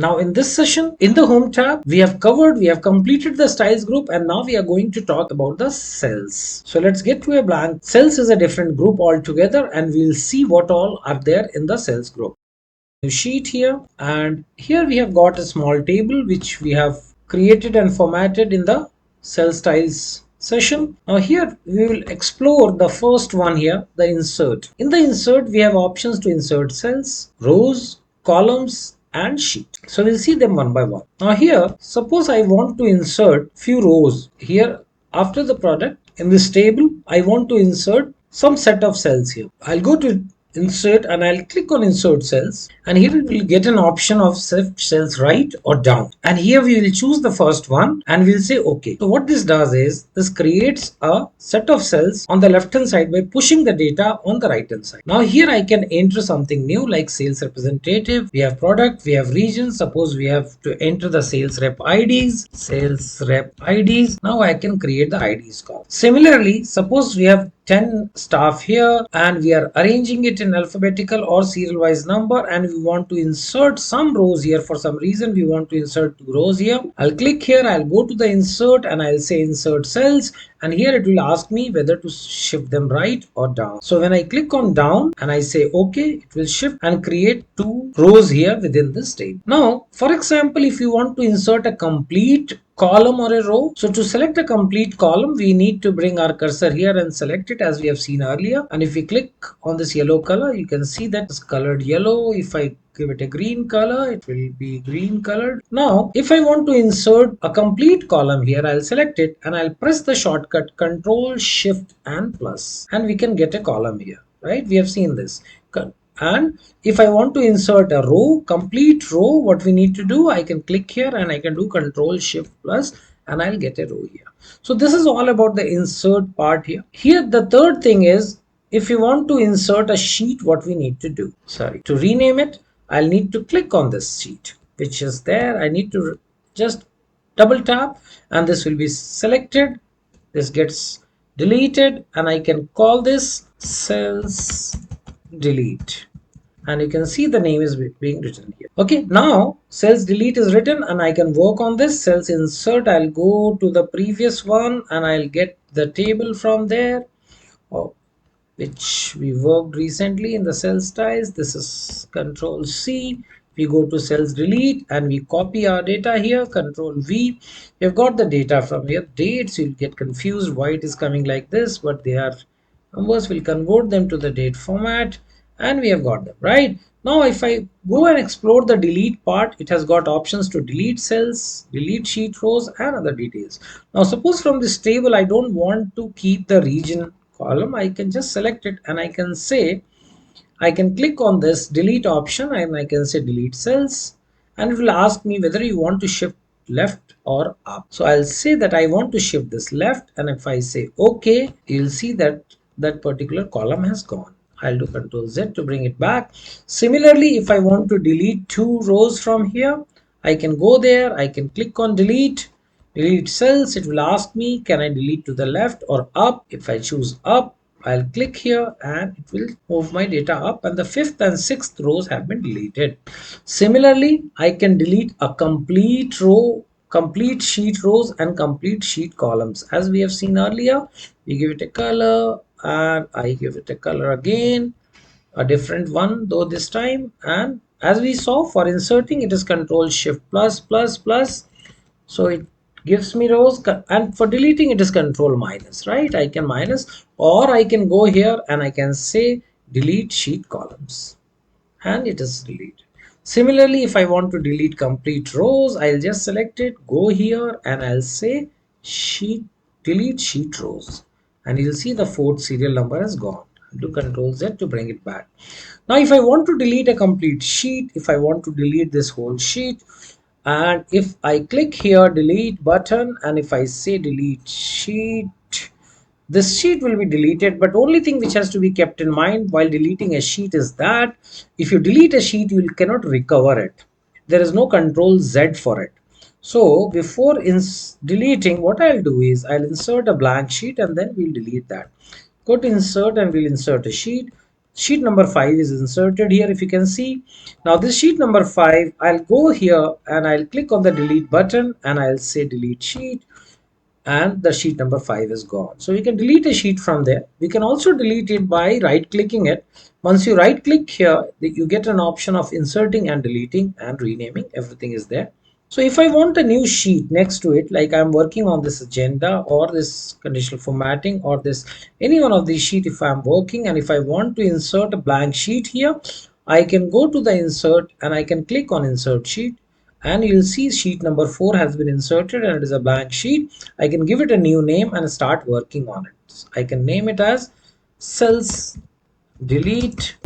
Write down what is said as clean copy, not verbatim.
Now in this session, in the home tab, we have completed the styles group, and now we are going to talk about the cells. So let's get to a blank. Cells is a different group altogether, and we'll see what all are there in the cells group. New sheet here, and here we have got a small table which we have created and formatted in the cell styles session. Now here we will explore the first one here, the insert. In the insert we have options to insert cells, rows, columns and sheet. So we'll see them one by one. Now here, suppose I want to insert few rows here. After the product in this table, I want to insert some set of cells here. I'll go to insert and I'll click on insert cells, and here we will get an option of shift cells right or down, and here we will choose the first one and we'll say okay. So what this does is this creates a set of cells on the left hand side by pushing the data on the right hand side. Now here I can enter something new like sales representative. We have product, we have region. Suppose we have to enter the sales rep IDs. Now I can create the IDs column. Similarly, suppose we have 10 staff here and we are arranging it in alphabetical or serial wise number, and we want to insert some rows here. For some reason we want to insert 2 rows here. I'll click here, I'll go to the insert and I'll say insert cells, and here it will ask me whether to shift them right or down. So when I click on down and I say okay, it will shift and create 2 rows here within this table. Now for example, if you want to insert a complete column or a row, so to select a complete column we need to bring our cursor here and select it as we have seen earlier, and if we click on this yellow color, you can see that it's colored yellow. If I give it a green color, it will be green colored. Now if I want to insert a complete column here, I'll select it and I'll press the shortcut Control Shift and plus, and we can get a column here, right? We have seen this. And if I want to insert a row, complete row, what we need to do, I can click here and I can do Control Shift plus, and I'll get a row here. So this is all about the insert part here. Here the third thing is, if you want to insert a sheet, what we need to do, to rename it, I'll need to click on this sheet which is there. I need to just double tap and this will be selected. This gets deleted and I can call this cells delete, and you can see the name is being written here. Okay, now cells delete is written and I can work on this. Cells insert, I'll go to the previous one and I'll get the table from there, which we worked recently in the cell styles. This is Control C. We go to cells delete and we copy our data here, Control V. We've got the data from here. Dates, you'll get confused why it is coming like this, but they are numbers. We'll convert them to the date format and we have got them, right? Now if I go and explore the delete part, it has got options to delete cells, delete sheet rows and other details. Now suppose from this table I don't want to keep the region column, I can just select it and I can say, I can click on this delete option and I can say delete cells, and it will ask me whether you want to shift left or up. So I'll say that I want to shift this left, and if I say okay, you'll see that that particular column has gone. I'll do Control Z to bring it back. Similarly, if I want to delete 2 rows from here, I can go there, I can click on delete cells. It will ask me, can I delete to the left or up? If I choose up, I'll click here and it will move my data up, and the 5th and 6th rows have been deleted. Similarly, I can delete a complete row, complete sheet rows and complete sheet columns. As we have seen earlier, we give it a color and I give it a color again, a different one though this time, and as we saw, for inserting it is Control Shift plus plus plus, so it gives me rows, and for deleting it is Control minus, right? I can minus, or I can go here and I can say delete sheet columns and it is deleted. Similarly, if I want to delete complete rows, I'll just select it, go here and I'll say delete sheet rows, and you'll see the 4th serial number has gone. Do Control Z to bring it back. Now if I want to delete a complete sheet, if I want to delete this whole sheet, and if I click here delete button and if I say delete sheet, this sheet will be deleted. But only thing which has to be kept in mind while deleting a sheet is that if you delete a sheet, you cannot recover it. There is no Control Z for it. So before deleting, what I'll do is I'll insert a blank sheet and then we'll delete that. Go to insert and we'll insert a sheet. Sheet number 5 is inserted here, if you can see. Now this sheet number 5, I'll go here and I'll click on the delete button and I'll say delete sheet, and the sheet number 5 is gone. So we can delete a sheet from there. We can also delete it by right clicking it. Once you right click here, you get an option of inserting and deleting and renaming. Everything is there. So if I want a new sheet next to it, like I'm working on this agenda or this conditional formatting or this any one of these sheet, if I'm working and if I want to insert a blank sheet here, I can go to the insert and I can click on insert sheet, and you'll see sheet number 4 has been inserted and it is a blank sheet. I can give it a new name and start working on it. I can name it as cells delete